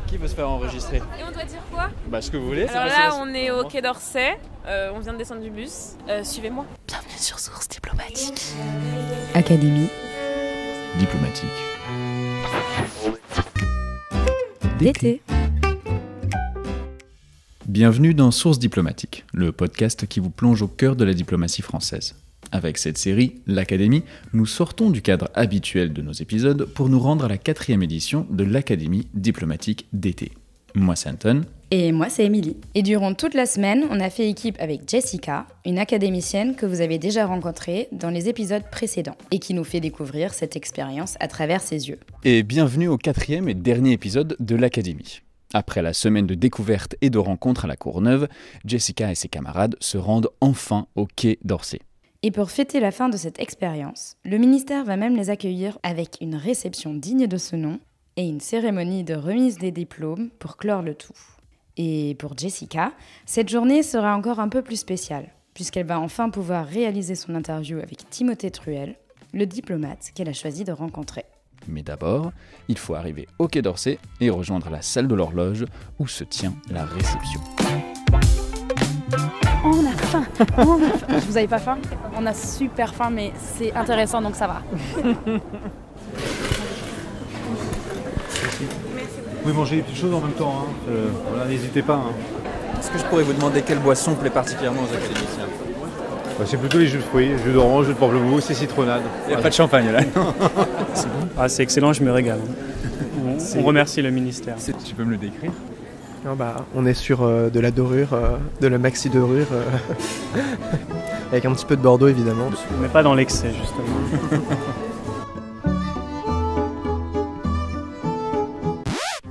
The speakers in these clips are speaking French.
Qui veut se faire enregistrer? Et on doit dire quoi? Bah ce que vous voulez. Alors là, on est au Quai d'Orsay, on vient de descendre du bus. Suivez-moi. Bienvenue sur Source Diplomatique. Académie Diplomatique d'été. Bienvenue dans Source Diplomatique, le podcast qui vous plonge au cœur de la diplomatie française. Avec cette série, l'Académie, nous sortons du cadre habituel de nos épisodes pour nous rendre à la 4e édition de l'Académie diplomatique d'été. Moi c'est Anton. Et moi c'est Émilie. Et durant toute la semaine, on a fait équipe avec Jessica, une académicienne que vous avez déjà rencontrée dans les épisodes précédents et qui nous fait découvrir cette expérience à travers ses yeux. Et bienvenue au 4e et dernier épisode de l'Académie. Après la semaine de découverte et de rencontres à la Courneuve, Jessica et ses camarades se rendent enfin au Quai d'Orsay. Et pour fêter la fin de cette expérience, le ministère va même les accueillir avec une réception digne de ce nom et une cérémonie de remise des diplômes pour clore le tout. Et pour Jessica, cette journée sera encore un peu plus spéciale, puisqu'elle va enfin pouvoir réaliser son interview avec Timothée Truel, le diplomate qu'elle a choisi de rencontrer. Mais d'abord, il faut arriver au Quai d'Orsay et rejoindre la salle de l'horloge où se tient la réception. On a faim. Vous avez pas faim? On a super faim, mais c'est intéressant, donc ça va. Vous pouvez manger des petites choses en même temps, hein. Voilà, n'hésitez pas. Hein. Est-ce que je pourrais vous demander quelle boisson plaît particulièrement aux académiciens? Bah, c'est plutôt les jus de fruits, jus d'orange, jus de pamplemousse et citronnade. Il n'y a pas de champagne là. C'est bon. Ah, c'est excellent, je me régale. On remercie le ministère. Tu peux me le décrire? On est sur de la dorure, de la maxi dorure, avec un petit peu de Bordeaux évidemment. Mais pas dans l'excès justement.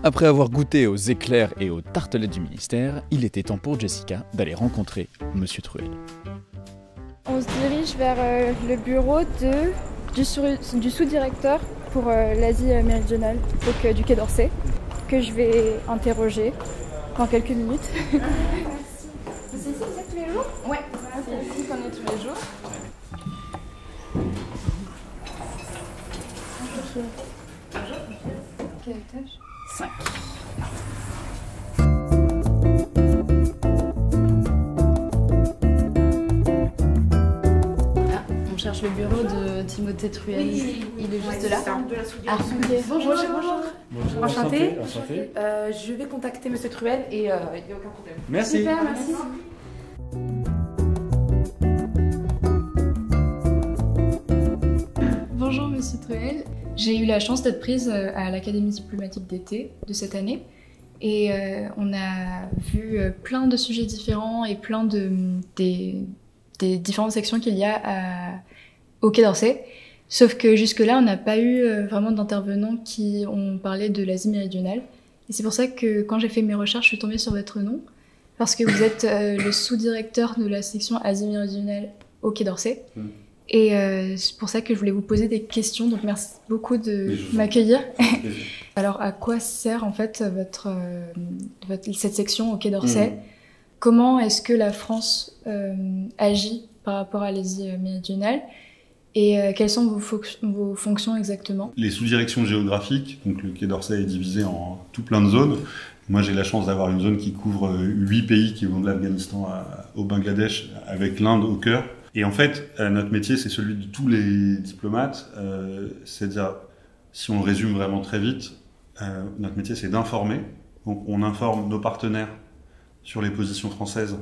Après avoir goûté aux éclairs et aux tartelettes du ministère, il était temps pour Jessica d'aller rencontrer Monsieur Truel. On se dirige vers le bureau du sous-directeur pour l'Asie méridionale, donc du Quai d'Orsay, que je vais interroger dans quelques minutes. C'est ici que vous êtes tous les jours? Ouais, c'est ici qu'on est tous les jours. Bonjour. Quel étage? 5. On cherche le bureau de Timothée Truel. Oui, il est juste là. Okay. Bonjour. Enchanté. Je vais contacter Monsieur Truel et il n'y a aucun problème. Merci. Super, merci. Bonjour Monsieur Truel, j'ai eu la chance d'être prise à l'Académie diplomatique d'été de cette année et on a vu plein de sujets différents et plein des différentes sections qu'il y a au Quai d'Orsay. Sauf que jusque-là, on n'a pas eu vraiment d'intervenants qui ont parlé de l'Asie méridionale. Et c'est pour ça que quand j'ai fait mes recherches, je suis tombée sur votre nom, parce que vous êtes le sous-directeur de la section Asie méridionale au Quai d'Orsay. Et c'est pour ça que je voulais vous poser des questions, donc merci beaucoup de m'accueillir. Alors, à quoi sert en fait cette section au Quai d'Orsay? Comment est-ce que la France agit par rapport à l'Asie méridionale? Et quelles sont vos fonctions exactement? Les sous-directions géographiques, donc le Quai d'Orsay est divisé en tout plein de zones. Moi, j'ai la chance d'avoir une zone qui couvre 8 pays qui vont de l'Afghanistan au Bangladesh, avec l'Inde au cœur. Et en fait, notre métier, c'est celui de tous les diplomates. C'est-à-dire, si on résume vraiment très vite, notre métier, c'est d'informer. Donc, on informe nos partenaires sur les positions françaises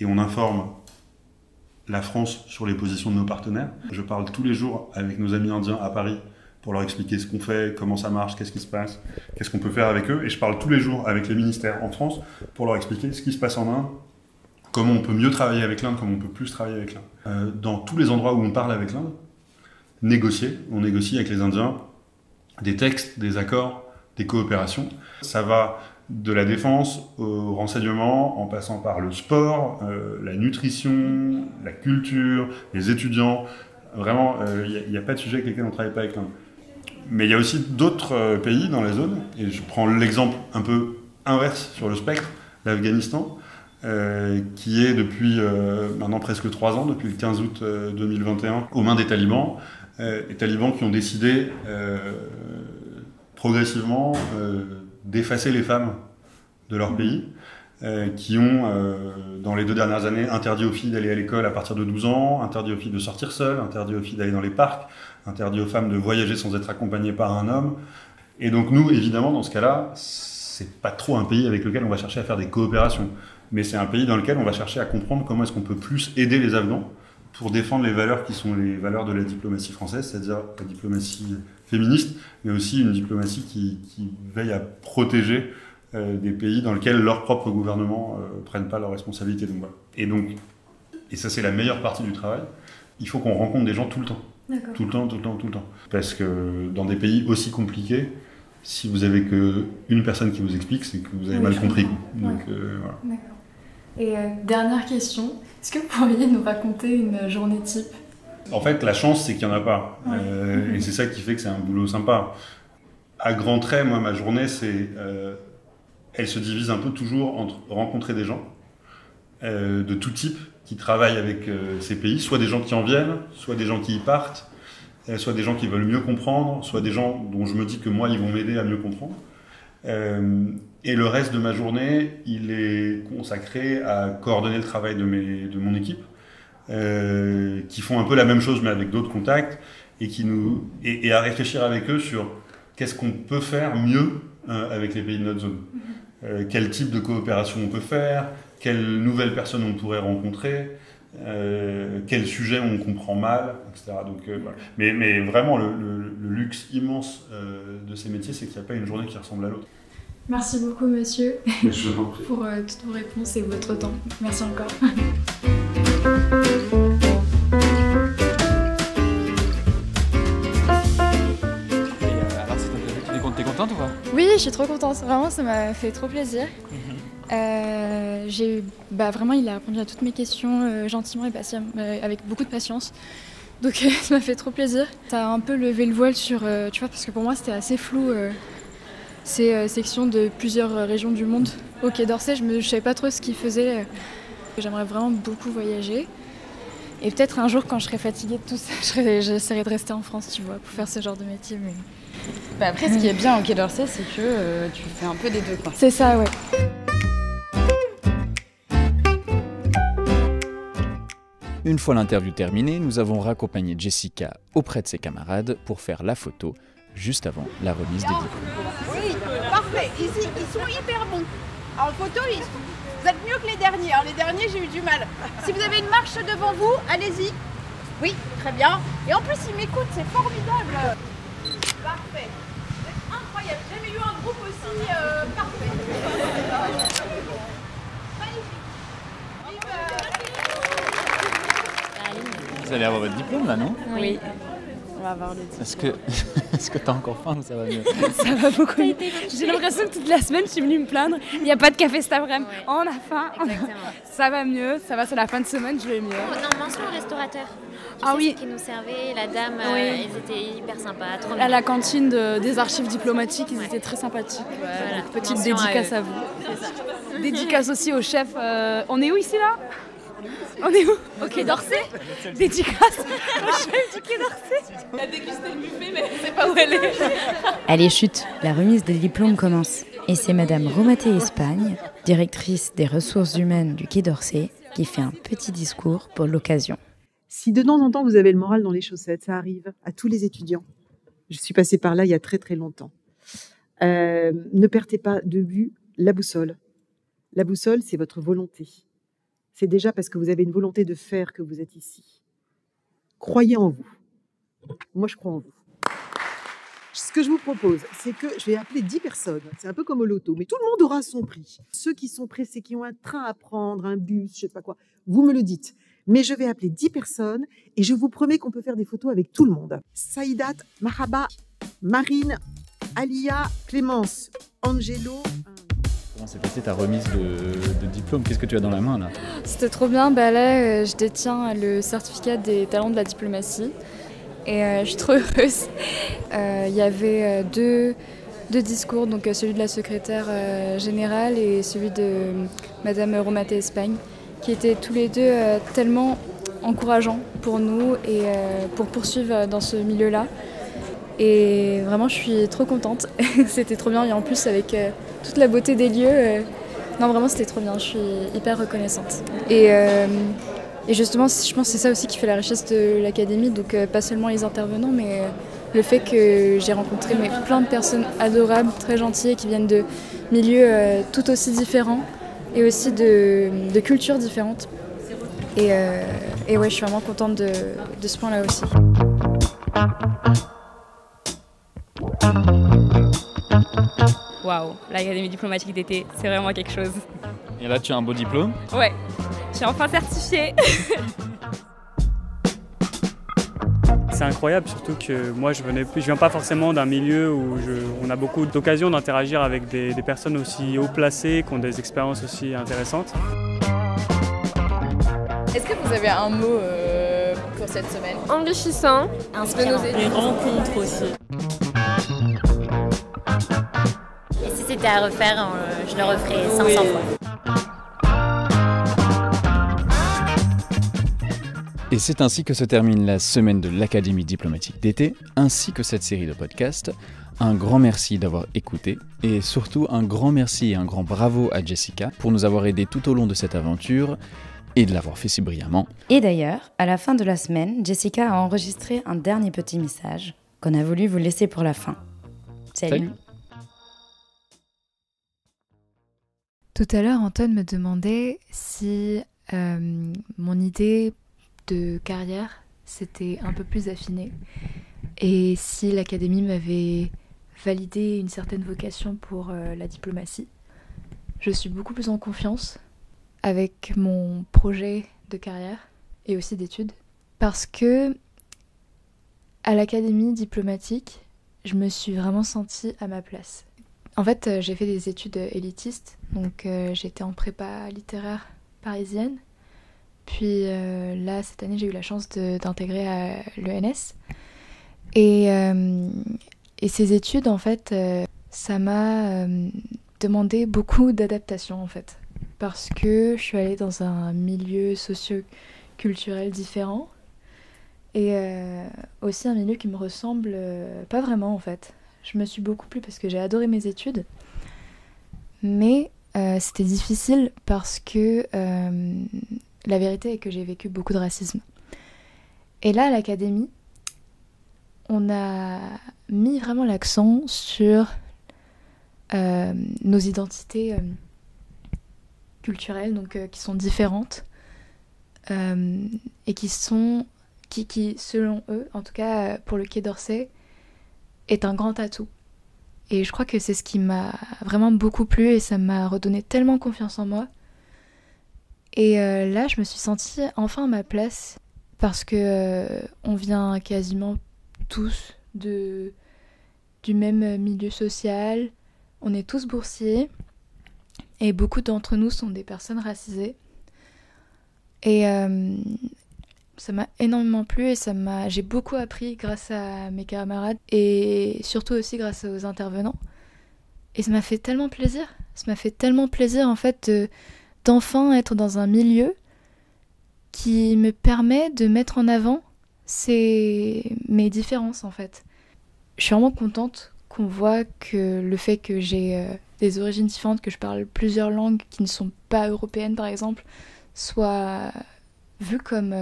et on informe la France sur les positions de nos partenaires. Je parle tous les jours avec nos amis indiens à Paris pour leur expliquer ce qu'on fait, comment ça marche, qu'est-ce qui se passe, qu'est-ce qu'on peut faire avec eux. Et je parle tous les jours avec les ministères en France pour leur expliquer ce qui se passe en Inde, comment on peut mieux travailler avec l'Inde, comment on peut plus travailler avec l'Inde. Dans tous les endroits où on parle avec l'Inde, on négocie avec les Indiens des textes, des accords, des coopérations. Ça va de la défense au renseignement, en passant par le sport, la nutrition, la culture, les étudiants. Vraiment, il n'y a pas de sujet avec lesquels on ne travaille pas avec l'Inde. Mais il y a aussi d'autres pays dans la zone, et je prends l'exemple un peu inverse sur le spectre, l'Afghanistan, qui est depuis maintenant presque 3 ans, depuis le 15 août 2021, aux mains des talibans. Les talibans qui ont décidé progressivement d'effacer les femmes de leur pays, qui ont, dans les 2 dernières années, interdit aux filles d'aller à l'école à partir de 12 ans, interdit aux filles de sortir seules, interdit aux filles d'aller dans les parcs, interdit aux femmes de voyager sans être accompagnées par un homme. Et donc nous, évidemment, dans ce cas-là, c'est pas trop un pays avec lequel on va chercher à faire des coopérations, mais c'est un pays dans lequel on va chercher à comprendre comment est-ce qu'on peut plus aider les Afghans pour défendre les valeurs qui sont les valeurs de la diplomatie française, c'est-à-dire la diplomatie féministe, mais aussi une diplomatie qui veille à protéger des pays dans lesquels leurs propres gouvernements prennent pas leurs responsabilités. Donc, voilà. Et ça c'est la meilleure partie du travail, il faut qu'on rencontre des gens tout le temps. D'accord. Tout le temps. Parce que dans des pays aussi compliqués, si vous avez qu'une personne qui vous explique, c'est que vous avez mal compris. Donc, voilà. D'accord. Et dernière question, est-ce que vous pourriez nous raconter une journée type ? En fait, la chance, c'est qu'il n'y en a pas. Et c'est ça qui fait que c'est un boulot sympa. À grands traits, moi, ma journée, elle se divise un peu toujours entre rencontrer des gens de tout type qui travaillent avec ces pays, soit des gens qui en viennent, soit des gens qui y partent, soit des gens qui veulent mieux comprendre, soit des gens dont je me dis que moi, ils vont m'aider à mieux comprendre. Et le reste de ma journée, il est consacré à coordonner le travail de mon équipe, qui font un peu la même chose mais avec d'autres contacts, et à réfléchir avec eux sur qu'est-ce qu'on peut faire mieux avec les pays de notre zone. Quel type de coopération on peut faire, quelles nouvelles personnes on pourrait rencontrer, quel sujet on comprend mal, etc. Donc, voilà. Mais vraiment, le luxe immense de ces métiers, c'est qu'il n'y a pas une journée qui ressemble à l'autre. Merci beaucoup, monsieur, je vous en prie. pour toutes vos réponses et votre temps. Merci encore. Alors, c'est ton interview, t'es contente ou pas ? Oui, je suis trop contente. Vraiment, ça m'a fait trop plaisir. Vraiment, il a répondu à toutes mes questions gentiment et avec beaucoup de patience. Donc, ça m'a fait trop plaisir. Ça a un peu levé le voile sur, tu vois, parce que pour moi, c'était assez flou. Ces sections de plusieurs régions du monde. Au Quai d'Orsay, je ne savais pas trop ce qu'ils faisaient. J'aimerais vraiment beaucoup voyager. Et peut-être un jour, quand je serai fatiguée de tout ça, j'essaierai de rester en France, tu vois, pour faire ce genre de métier. Mais... Après, ce qui est bien au Quai d'Orsay, c'est que tu fais un peu des deux, quoi. C'est ça, ouais. Une fois l'interview terminée, nous avons raccompagné Jessica auprès de ses camarades pour faire la photo juste avant la remise des diplômes. Oui, parfait. Ils sont hyper bons. En photo, vous êtes mieux que les derniers. Les derniers, j'ai eu du mal. Si vous avez une marche devant vous, allez-y. Oui, très bien. Et en plus, ils m'écoutent, c'est formidable. Parfait. Vous êtes incroyable. J'ai jamais eu un groupe aussi parfait. Magnifique. Vous allez avoir votre diplôme là, non ? Oui. On va avoir le diplôme. Est-ce que t'as encore faim ou ça va mieux ? Ça va beaucoup mieux. J'ai l'impression que toute la semaine, je suis venue me plaindre. Il n'y a pas de café cet après-midi. Ouais. On a faim. Ça va mieux. Ça va, c'est la fin de semaine, je vais mieux. Non, mention au restaurateur. Oui. Qui nous servait, la dame, oui. ils étaient hyper sympas. Trop à la cantine des archives diplomatiques, ils étaient très sympathiques. Voilà. Donc, petite dédicace à vous. C'est ça. Dédicace aussi au chef. On est où ici là ? On est où ? Au Quai d'Orsay ? Dédicace au chef du Quai d'Orsay. Elle a dégusté le buffet, mais elle ne sait pas où elle est. Allez, chut, la remise des diplômes commence. Et c'est Madame Romaté Espagne, directrice des ressources humaines du Quai d'Orsay, qui fait un petit discours pour l'occasion. Si de temps en temps vous avez le moral dans les chaussettes, ça arrive à tous les étudiants. Je suis passée par là il y a très très longtemps. Ne perdez pas de vue la boussole. La boussole, c'est votre volonté. C'est déjà parce que vous avez une volonté de faire que vous êtes ici. Croyez en vous. Moi, je crois en vous. Ce que je vous propose, c'est que je vais appeler 10 personnes. C'est un peu comme au loto, mais tout le monde aura son prix. Ceux qui sont pressés, qui ont un train à prendre, un bus, je ne sais pas quoi, vous me le dites. Mais je vais appeler 10 personnes et je vous promets qu'on peut faire des photos avec tout le monde. Saïdat, Mahaba, Marine, Alia, Clémence, Angelo... Comment s'est passée ta remise de diplôme ? Qu'est-ce que tu as dans la main là ? C'était trop bien. Là, je détiens le certificat des talents de la diplomatie et je suis trop heureuse. Il y avait deux discours, donc celui de la secrétaire générale et celui de Madame Romaté Espagne, qui étaient tous les deux tellement encourageants pour nous et pour poursuivre dans ce milieu-là. Et vraiment, je suis trop contente. C'était trop bien. Et en plus, avec toute la beauté des lieux, non, vraiment, c'était trop bien. Je suis hyper reconnaissante. Et justement, je pense que c'est ça aussi qui fait la richesse de l'académie. Donc, pas seulement les intervenants, mais le fait que j'ai rencontré plein de personnes adorables, très gentilles, qui viennent de milieux tout aussi différents et aussi de cultures différentes. Et ouais, je suis vraiment contente de ce point-là aussi. Waouh, l'Académie diplomatique d'été, c'est vraiment quelque chose. Et là, tu as un beau diplôme? Ouais, je suis enfin certifiée. C'est incroyable, surtout que moi je viens pas forcément d'un milieu où on a beaucoup d'occasions d'interagir avec des personnes aussi haut placées, qui ont des expériences aussi intéressantes. Est-ce que vous avez un mot pour cette semaine? Enrichissant, inspirant, les rencontres aussi. Et si c'était à refaire, je le referais 500 fois. Et c'est ainsi que se termine la semaine de l'Académie diplomatique d'été, ainsi que cette série de podcasts. Un grand merci d'avoir écouté, et surtout un grand merci et un grand bravo à Jessica pour nous avoir aidés tout au long de cette aventure, et de l'avoir fait si brillamment. Et d'ailleurs, à la fin de la semaine, Jessica a enregistré un dernier petit message qu'on a voulu vous laisser pour la fin. Salut. Tout à l'heure, Antoine me demandait si mon idée de carrière s'était un peu plus affinée et si l'académie m'avait validé une certaine vocation pour la diplomatie. Je suis beaucoup plus en confiance avec mon projet de carrière et aussi d'études parce que à l'académie diplomatique, je me suis vraiment sentie à ma place. En fait, j'ai fait des études élitistes, donc j'étais en prépa littéraire parisienne. Puis là, cette année, j'ai eu la chance d'intégrer à l'ENS. Et ces études, en fait, ça m'a demandé beaucoup d'adaptation, en fait. Parce que je suis allée dans un milieu socio-culturel différent. Et aussi un milieu qui me ressemble pas vraiment, en fait. Je me suis beaucoup plu parce que j'ai adoré mes études. Mais c'était difficile parce que la vérité est que j'ai vécu beaucoup de racisme. Et là, à l'académie, on a mis vraiment l'accent sur nos identités culturelles, donc qui sont différentes et qui, selon eux, en tout cas pour le Quai d'Orsay, est un grand atout. Et je crois que c'est ce qui m'a vraiment beaucoup plu et ça m'a redonné tellement confiance en moi. Et là, je me suis sentie enfin à ma place parce que on vient quasiment tous du même milieu social, on est tous boursiers et beaucoup d'entre nous sont des personnes racisées. Et ça m'a énormément plu et j'ai beaucoup appris grâce à mes camarades et surtout aussi grâce aux intervenants. Et ça m'a fait tellement plaisir. Ça m'a fait tellement plaisir en fait d'enfin être dans un milieu qui me permet de mettre en avant mes différences en fait. Je suis vraiment contente qu'on voit que le fait que j'ai des origines différentes, que je parle plusieurs langues qui ne sont pas européennes par exemple, soit vu comme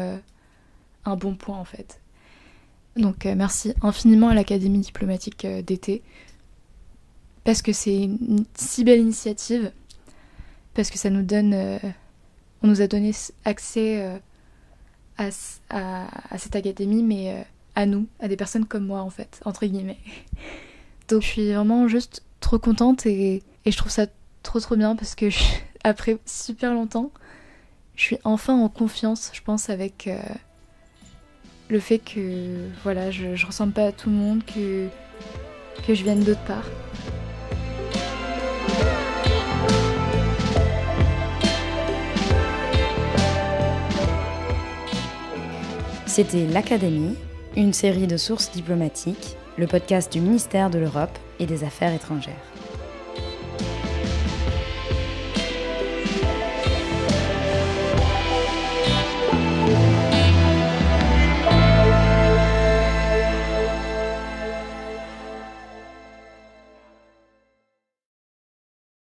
un bon point en fait. Donc merci infiniment à l'Académie diplomatique d'été parce que c'est une si belle initiative, parce que ça nous donne, on nous a donné accès à cette académie, mais à nous, à des personnes comme moi en fait, entre guillemets. Donc je suis vraiment juste trop contente et je trouve ça trop bien parce que après super longtemps, je suis enfin en confiance, je pense, avec le fait que voilà, je ressemble pas à tout le monde, que je vienne d'autre part. C'était l'Académie, une série de sources diplomatiques, le podcast du ministère de l'Europe et des Affaires étrangères.